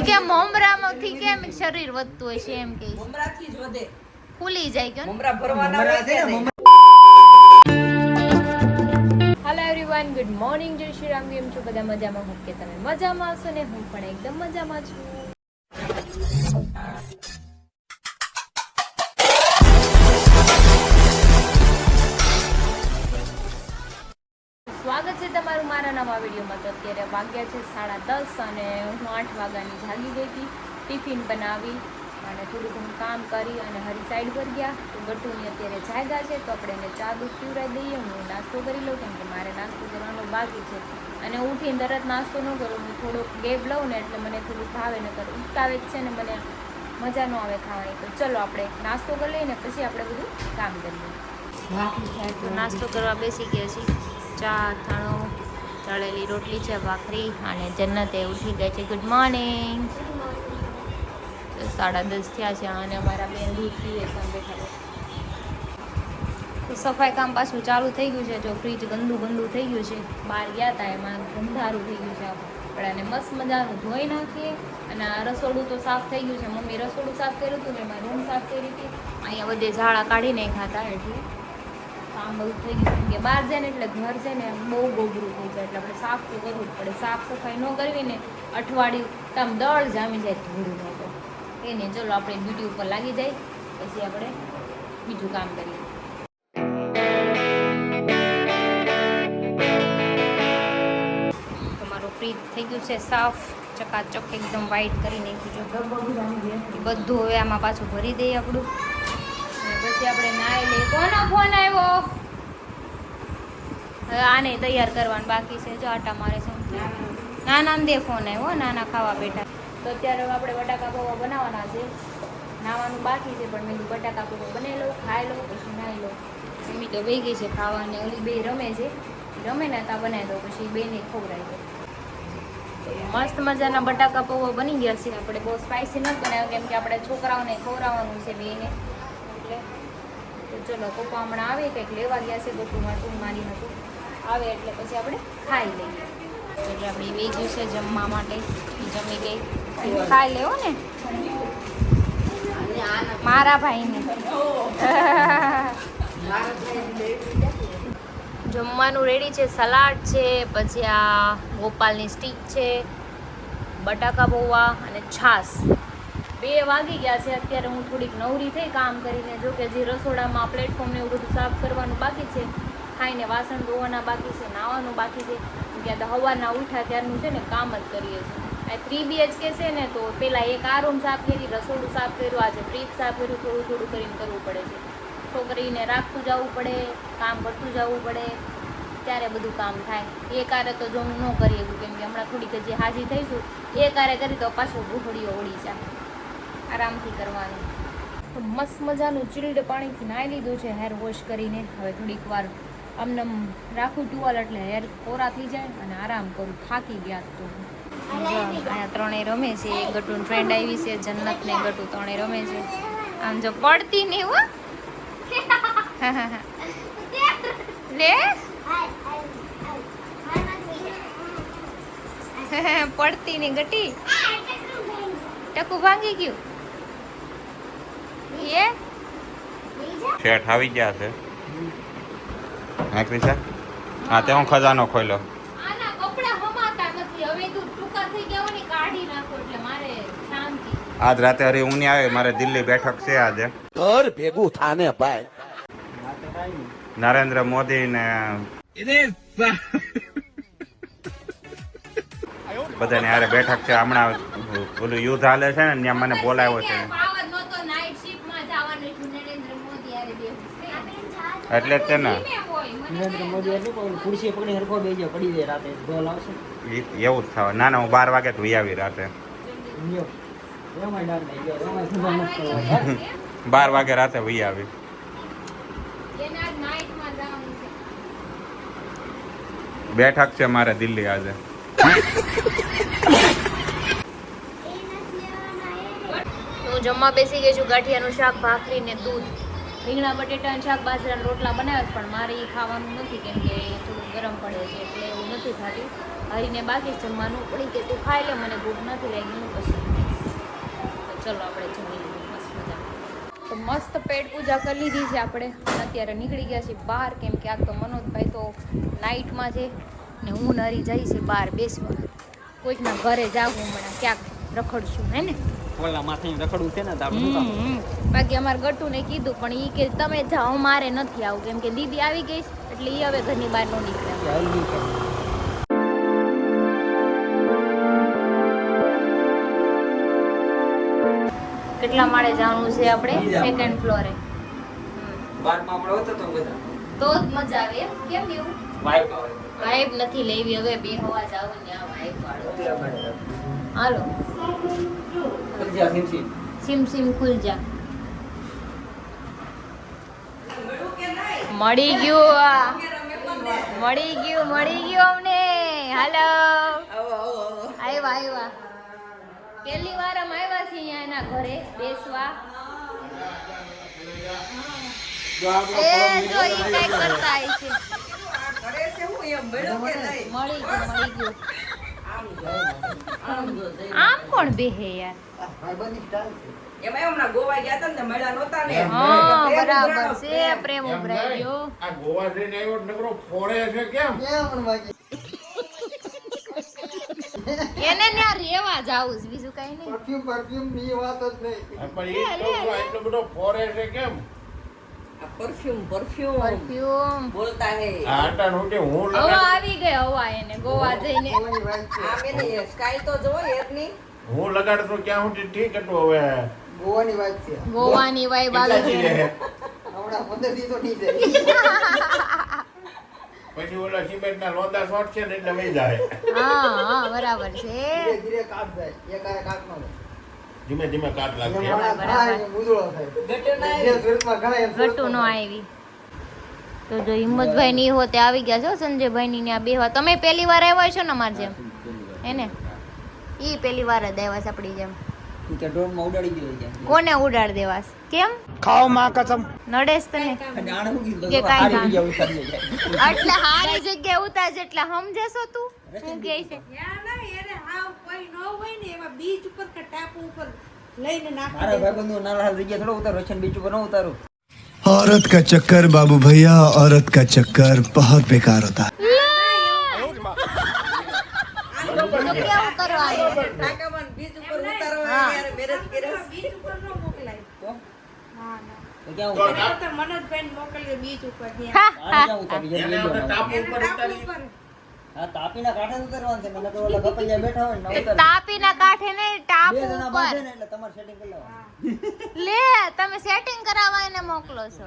કે મમરામાંથી કેમ શરીર વધતું હોય છે એમ કે મમરાથી જ વધે, ફૂલી જાય કે મમરા ભરવાના હોય છે ને. હેલો એવરીવન, ગુડ મોર્નિંગ, જય શ્રી રામ. કેમ છો બધા? મજામાં? હું કે તમે મજામાં હશો ને હું પણ એકદમ મજામાં છું. સ્વાગત છે તમારું મારા નવા વિડીયોમાં. તો અત્યારે વાગ્યા છે 10:30 અને હું 8 વાગ્યાની જાગી ગઈ હતી. ટિફિન બનાવી અને થોડું ઘણું કામ કરી અને હરી સાઈડ પર ગયા. તો ગટુની અત્યારે જાગ્યા છે તો આપણે એને ચા દૂધ પીવડાવી દઈએ. હું નાસ્તો કરી લઉં કેમ કે મારે નાસ્તો કરવાનો બાકી છે અને ઉઠીને તરત નાસ્તો ન કરું, હું થોડોક ગેપ લઉં ને એટલે મને થોડું ભાવે ને કરું ઉઠાવે જ છે ને મને મજા ન આવે ખાવાની. તો ચલો આપણે નાસ્તો કરી લઈએ ને પછી આપણે બધું કામ કરીએ. નાસ્તો કરવા બેસી ગયા છીએ. ચા, અથાણો, તળેલી રોટલી છે, ભાખરી અને જન્નતે ઉઠી ગઈ છે. Good morning. 10:30 થયા છે અને અમારા બેન દૂધ પીએ છે બેઠા. તો સફાઈ કામ પાછું ચાલુ થઈ ગયું છે. જો ફ્રીજ ગંદુ થઈ ગયું છે, બહાર ગયા હતા એમાં ગંધારું થઈ ગયું છે. આપણે એને મસ્ત મજાનું ધોઈ નાખીએ. અને આ રસોડું તો સાફ થઈ ગયું છે. મમ્મી રસોડું સાફ કર્યું હતું ને એમાં રૂમ સાફ કરી હતી. અહીંયા બધે ઝાડા કાઢી નહીં ખાતા એટલે કામ બધું થઈ ગયું. કે બહાર જાય ને એટલે ઘર છે ને બહુ ગોબરું થઈ જાય એટલે આપણે સાફ તો કરવું જ પડે. સાફ સફાઈ ન કરવી ને અઠવાડિયું આમ દળ જામી જાય ધૂળું ન તો એને. ચલો આપણે ડ્યુટી ઉપર લાગી જાય પછી આપણે બીજું કામ કરીએ. તમારું ફ્રીજ થઈ ગયું છે સાફ, ચકાચક એકદમ વ્હાઈટ કરી નાખ્યું છે. બધું હવે આમાં પાછું ભરી દઈએ આપણું અને પછી આપણે નાહી લઈએ. કોનો ફોન આવ્યો? હવે આને તૈયાર કરવાનું બાકી છે. જો આટા મારે છે. નાના દે ફોન આવ્યો, નાના ખાવા બેઠા. તો અત્યારે હવે આપણે બટાકા પૌવા બનાવવાના છે. નાવાનું બાકી છે પણ મેં બટાકા પૌવા બનાવી લઉં, ખાઈ લઉં પછી નાહી લઉં. મમ્મી તો વહી ગઈ છે ખાવા અને ઓલી બે રમે છે. રમે ને ત્યાં બનાવી દઉં પછી બેને ખવડાવી દઉં. મસ્ત મજાના બટાકા પૌવા બની ગયા છે. આપણે બહુ સ્પાઇસી નથી બનાવ્યું કેમ કે આપણે છોકરાઓને ખવડાવવાનું છે બેને એટલે. તો ચલો પપ્પા હમણાં આવે કંઈક લેવા ગયા છે ગોટું માટું મારી હતું આવે એટલે પછી આપણે ખાઈ લઈએ. એટલે આપણે બે ગયું છે જમવા માટે. જમી ગઈ ખાઈ લેવો ને મારા ભાઈને. જમવાનું રેડી છે. સલાડ છે, પછી આ ગોપાલની સ્ટીક છે, બટાકા પૌવા અને છાશ. 2 વાગી ગયા છે અત્યારે. હું થોડીક નવરી થઈ કામ કરીને. જો કે જે રસોડામાં પ્લેટફોર્મને એવું બધું સાફ કરવાનું બાકી છે, ખાઈને વાસણ ધોવાના બાકી છે, નાહવાનું બાકી છે. ત્યાં તો સવારના ઉઠ્યા ત્યારનું છે ને કામ જ કરીએ છીએ. આ 3 BHK છે ને તો પહેલાં એક આ રૂમ સાફ કરી, રસોડું સાફ કર્યું, આજે ફ્રીજ સાફ કર્યું. થોડું કરીને કરવું પડે છે. છોકરીને રાખતું જવું પડે, કામ કરતું જવું પડે ત્યારે બધું કામ થાય. એ કારે તો જો હું ન કરી શકું કેમ કે હમણાં થોડીક હજી હાજી થઈશું. એ કારે કરી તો પાછું ભૂખડીઓ ઉડી જાય. આરામથી કરવાનું. તો મસ્ત મજાનું ચિલ્ડ પાણીથી નાહી લીધું છે હેર વોશ કરીને. હવે થોડીક વાર આમને રાખું ટુવાલ એટલે હેર કોરા થઈ જાય અને આરામ કરું. થાકી ગયા તો અહીંયા 3 રમે છે. એક ગટુની ફ્રેન્ડ આવી છે, જન્નત ને ગટુ 3 રમે છે. આમ જો પડતી નહીં હો લે પડતી નહીં ગટી. ટકુ ભાંગી ગયું. એ શેઠ આવી ગયા છે. હા ક્રિશા, હા તે હું ખજાનો ખોલ્યો. આના કપડા હમાતા નથી. હવે તું ટૂંકા થઈ ગયા હોય ને કાઢી નાખો એટલે મારે શાંતિ. આજ રાતે હરી ઊની આવે. મારે દિલ્હી બેઠક છે આજે. ઘર ભેગું થાને ભાઈ. નરેન્દ્ર મોદી ને બધાને હારે બેઠક છે. હમણાં ઓલું યુદ્ધ હાલે છે ને ત્યાં મને બોલાવ્યો છે એટલે જ તે ને. નરેન્દ્ર મોદી એટલે ખુરશી પકડી હરખો બેજો પડી જાય રાતે ઢોલ આવશે એવું જ થવા. ના ના હું 12 વાગે તો આવી રાતે. 12 વાગે રાતે વહી આવી. બેઠક છે મારે દિલ્હી આજે. હું જમવા બેસી ગઈ છું. ગાંઠિયાનું શાક, ભાખરી ને દૂધ. રીંગણા બટેટાનું શાક, બાજરાના રોટલા બનાવ્યા પણ મારે એ ખાવાનું નથી કેમ કે થોડું ગરમ પડે છે એટલે એવું નથી ખાતી. હરીને બાકી જમવાનું પડી કે તું ખાઈ લે, મને ભૂખ નથી લાગી. હું પછી ચલો આપણે જમી લઈએ મસ્ત મજા. તો મસ્ત પેટ પૂજા કરી લીધી છે આપણે. અત્યારે નીકળી ગયા છીએ બહાર, કેમ કે આ તો મનોજભાઈ તો નાઇટમાં છે ને હું નરી જઈ છે બહાર બેસવા. કોઈકના ઘરે જાવું હમણાં ક્યાંક રખડશું હે ને. ઓલા માથે રખડવું છે ને તો આપણે શું કામ? બાકી અમારા ગટુને કીધું પણ એ કે તમે જાઓ મારે નથી આવું, કેમ કે દીદી આવી ગઈ છે એટલે એ હવે ઘરની બહાર ન નીકળે. જલ્દી છે. કેટલા માળે જવાનું છે આપણે? સેકન્ડ ફ્લોરે. બારમાં આપણે હોતો તો બધા તો જ મજા આવે એમ. કેમ એવું વાઇફ આવે. વાઇબ નથી લેવી હવે, બે હવા જાવ ને આ વાઇબ વાળો. હાલો સમજ્યા સિમસી. સિમ સિમ ખુલ જા. મળી ગયું અમને. હાલો આવ્યા. પહેલી વાર અમે આવ્યા છીએ અહીંયા એના ઘરે બેસવા. એ જો ઈ કઈક કરતા આય છે. મળી ગયું. આમ કોણ બેહે યાર? એમાં હમણાં ગોવા ગયા હતા ને મળ્યા નહોતા ને. હા બરાબર છે. પ્રેમ ઉભરાઈ ગયો. આ ગોવા જઈને આવ્યો નકરો ફોડે છે કેમ? એને ત્યાં રેવા જાવું છે, બીજું કઈ નહીં. પરફ્યુમ ની વાત જ નહીં. પણ એ તો એટલો બધો ફોડે છે કેમ? પરફ્યુમ પરફ્યુમ બોલતા હે. આટા નોટે હું હવા લગાડ આવી ગઈ હવા એને ગોવા જઈને. આમ એની સ્ટાઇલ તો જો એરની. હું લગાડતો ક્યાં સુધી ઠીક હતું હવે ગોવાની વાત છે. ગોવાની વાઈબ આવી ગઈ. હમણાં 15 દી તો નહીં જાય. પછી ઓલા સિમેન્ટ ના લોંદા શોટ છે ને એટલે વહી જાય. હા બરાબર છે. ધીરે ધીરે કાટ જાય. એકાએ કાટ ન જાય. ધીમે ધીમે કાટ લાગે હમણાં ઘણા એને ઉજળો થાય. જે સુરતમાં ઘણા એમ ગટુ નો આવી તો જો હિંમતભાઈ ની હોતે આવી ગયા છો સંજયભાઈ ની ત્યાં બેહવા. તમે પહેલી વાર આવ્યા છો ને અમાર જેમ એને? ઈ પહેલી વાર જ આવ્યા છે આપણી જેમ. ઈ કે ડ્રોનમાં ઉડાડી દીધો છે. કોને ઉડાડ દેવાસ? કેમ ખાઓ માં કસમ. નડેશ તને? અને આને શું કીધું? કે કાંઈ હારી કામ. જગ્યા ઉતારી જાય. એટલે હારી જગ્યાએ ઉતાર જેટલા સમજેશો તું શું કહે છે? મારા ભાઈબંધો નાના જગ્યા થોડો ઉતારો રશન બીચ ઉપર ન ઉતારું. औरत का चक्कर बाबू भैया औरत का चक्कर बहुत बेकार होता है. તો કેવું કરવાનું? ટાકામાં બીચ ઉપર ઉતારવા યાર મેરેજ કર્યા. તો ક્યાં ઉતારી? હા, આને હા. ક્યાં ઉતારી? એને આપણે ટાપુ ઉપર ઉતારી હા, તાપીના કાંઠે જ ઉતારવાનું છે. મને તો ઓલા ગપલિયા બેઠા હોય ને ના ઉતારે. તાપીના કાંઠે ને ટાપુ બે જણા ઉપર બાંધે ને એટલે તમારે સેટિંગ કરી લેવાનું. લે તમે સેટિંગ કરાવવા એને મોકલો છો.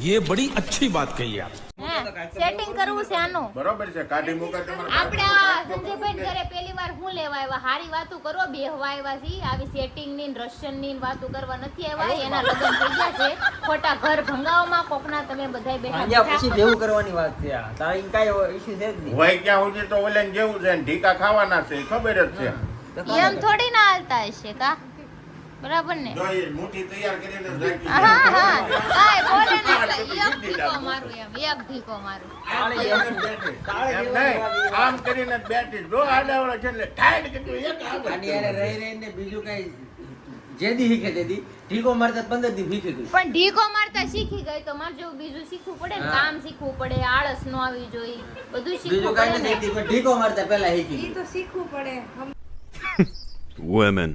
ये बड़ी अच्छी बात कही आप. હે સેટિંગ કરવું છે આનું. બરોબર છે કાઢી મૂકે તમારે આપણે આ સંજયભાઈ ઘરે પહેલી વાર હું લેવા આવ્યા? હારી વાતો કરો, બેહવા આવ્યા છી. આવી સેટિંગ ની રશિયન ની વાતો કરવા નથી આવ્યા. એના લગ્ન થઈ ગયા છે. ખોટા ઘર ભંગાવવામાં કોકના તમે બધાય બેઠા અહીંયા પછી બેઠા. ભેગું કરવાની વાત છે આ. તારે ઈ કાંઈ issue છે જ નહીં. હોય ક્યાં સુધી તો ઓલે જેવું છે ને ઢીકા ખાવાના છે એ ખબર જ છે એમ થોડી ના હાલતા હશે કા? બરાબર ને? જો એ મુઠ્ઠી તૈયાર કરીને જ રાખી છે. હા હા કાઈ બોલે ને એટલે એક ઢીકો મારું એમ એક ઢીકો મારું. તાળી એમ જેવું. જ બેઠી. તાળી એમ જેવું નહીં, આમ કરીને જ બેઠી. જો આડાવડા છે એટલે ઠાઈડ કીધું એક આની હારે રહી રહીને બીજું કાંઈ જે દી શીખે તે દી ઢીકો મારતા 15 દી શીખી ગઈ. પણ ઢીકો મારતા શીખી ગઈ તો મારે જેવું બીજું શીખવું પડે ને. હા. કામ શીખવું પડે, આળસ નો આવી જોઈએ, બધું બીજું શીખવું કાંઈ પડે નથી ને. પણ ઢીકો મારતા પહેલા શીખી ગઈ. Women.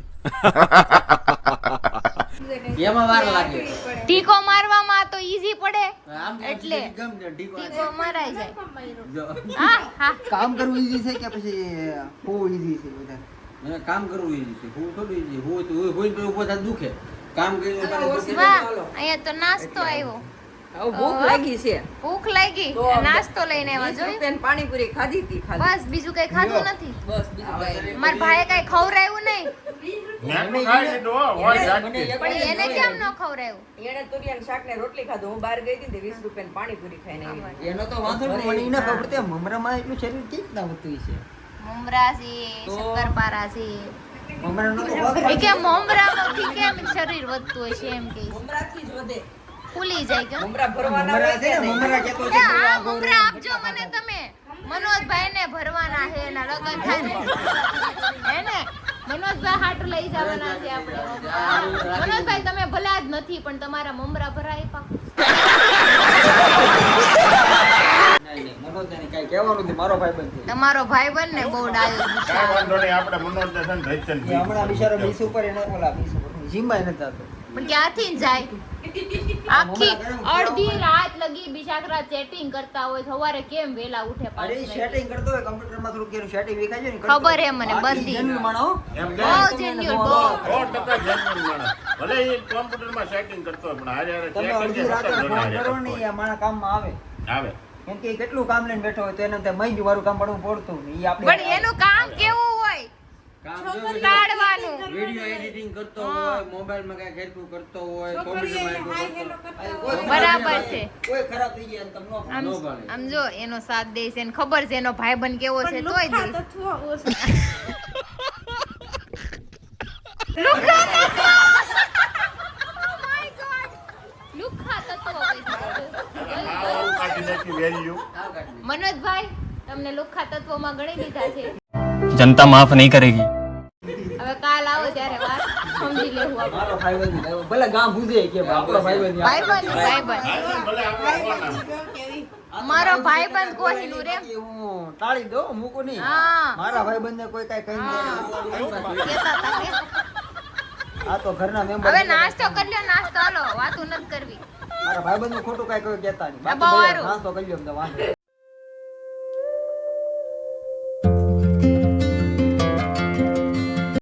એમાં વાર લાગે. ઢીકો મારવામાં તો ઈઝી પડે આમ તો એટલે ગમે તે ઢીકો ઢીકો મરાઈ જાય. જો. હા હા કામ કરવું ઈઝી છે કે પછી બહુ ઈઝી છે બધા? મને કામ કરવું easy છે. હું થોડું easy. હું તો હોય તો ઊભો થાય દુખે. કામ કર્યું તો દુખે. વાહ અહીંયા તો નાસ્તો આવ્યો. હવે ભૂખ લાગી છે. ભૂખ લાગી તો નાસ્તો લઈને આવ્યા 20 જોયું? રૂપિયાની પાણીપુરી ખાધી હતી ખાલી. બસ બીજું કઈ ખાધું નથી. બસ બીજું કાંઈ નહીં. મારા ભાઈએ કઈ ખવડાવ્યું નહીં. મેં તો ખાઈ લીધું હો, હોય જાગતી. પણ એને કેમ ન ખવડાવ્યું? એણે તુરિયાનું શાક ને રોટલી ખાધું. હું બહાર ગઈ હતી ને 20 રૂપિયાની પાણીપુરી ખાઈને આવી. એનો તો વાંધો નહીં. મને ઈ ના ખબર પડતી. મમરામાં એટલું શરીર કેમ ના વધતું છે? મમરા છે, તો? શક્કરપારા છે. મમરાનો તો એ વઘાર કે મમરામાંથી કેમ શરીર વધતું હોય છે એમ કે મમરાથી જ વધે. ફૂલી જાય કે મમરા ભરવાના મમરા હોય છે કે ને, નહીં? મમરા કહેતો એ છે આ મમરા આપજો મને તમે. મનોજભાઈ ને ભરવાના છે એના લગન થાય ને હે ને મનોજભાઈ હાટ લઈ જવાના છે આપણે મનોજભાઈ તમે ભલે જ નથી પણ તમારા મમરા ભરાય પાક મનોજને કઈ કહેવાનું નથી, મારો ભાઈબંધ છે. તમારો ભાઈબંધ ને બહુ ડાયો કાંઈ વાંધો નહીં, આપણે મનોજને છે ને ભેજન એ હમણાં બિચારો બીસ ઉપર એને ઓલા બીસ ઉપર જીમમાં નથી જતો. પણ ક્યાંથી જાય આખી અડધી રાત લગી બિચારા ચેટિંગ કરતા હોય સવારે કેમ વેલા ઉઠે અરે પાછું સેટિંગ કરતો હોય કમ્પ્યુટરમાં થોડું કેરું સેટિંગ વિખાય છે ને ખબર હે મને બધી. જન્મ માણો એમ બહુ કે genuine, બહુ. 100% genuine માણસ. ભલે એ કોમ્પ્યુટરમાં સેટિંગ કરતો હોય પણ હારે હારે તમે check અડધી કરીને રાતે ફોટો ફોન જોઈને કરો ને હારે એ મારા કામમાં આવે આવે. કેમ કે એ કેટલું કામ લઈને બેઠો હોય તો એને તો મઈ વાળું કામ પડવું પડતું એ આપણે પણ એનું કામ કેવું હોય કામ જો કાઢવાનું વિડિયો એડિટિંગ કરતો હોય, મોબાઈલમાં કઈ હેલ્પ કરતો હોય, કોમ્પ્યુટરમાં કોઈ બરાબર છે. કોઈ ખરાબ થઈ જાય તમે નો આમ નો ભાવે. આમ જો એનો સાથ દે છે એને ખબર છે એનો ભાઈબંધ કેવો છે તોય દે લુખ્ખા તત્વો આવું કાઢી નાખી value. મનોજભાઈ તમને લુખ્ખા તત્વોમાં ગણી લીધા છે जनता माफ नहीं करेगी। હવે કાલ આવો ત્યારે વાત સમજી લેવું આપણે. મારો ભાઈબંધ છે. ભલે ગામ ભૂજે કે આપણો ભાઈબંધ છે. ભાઈબંધ ભાઈબંધ ભલે આપણે કોણ આવે. મારો ભાઈબંધ કોહિનૂર એમ કે હું ટાળી દઉં મૂકું નહીં હા મારા ભાઈબંધને કોઈ કાંઈ કહી નહીં કેતા હતા કે આ તો ઘરના મેમ્બર હવે નાસ્તો કરી લ્યો નાસ્તો હાલો વાતું નથી કરવી મારા ભાઈબંધનું ખોટું કાંઈ કોઈ કહેતા નહીં આ બાકી બહારું. બધા નાસ્તો કરી લ્યો અમને વાંધો નહીં.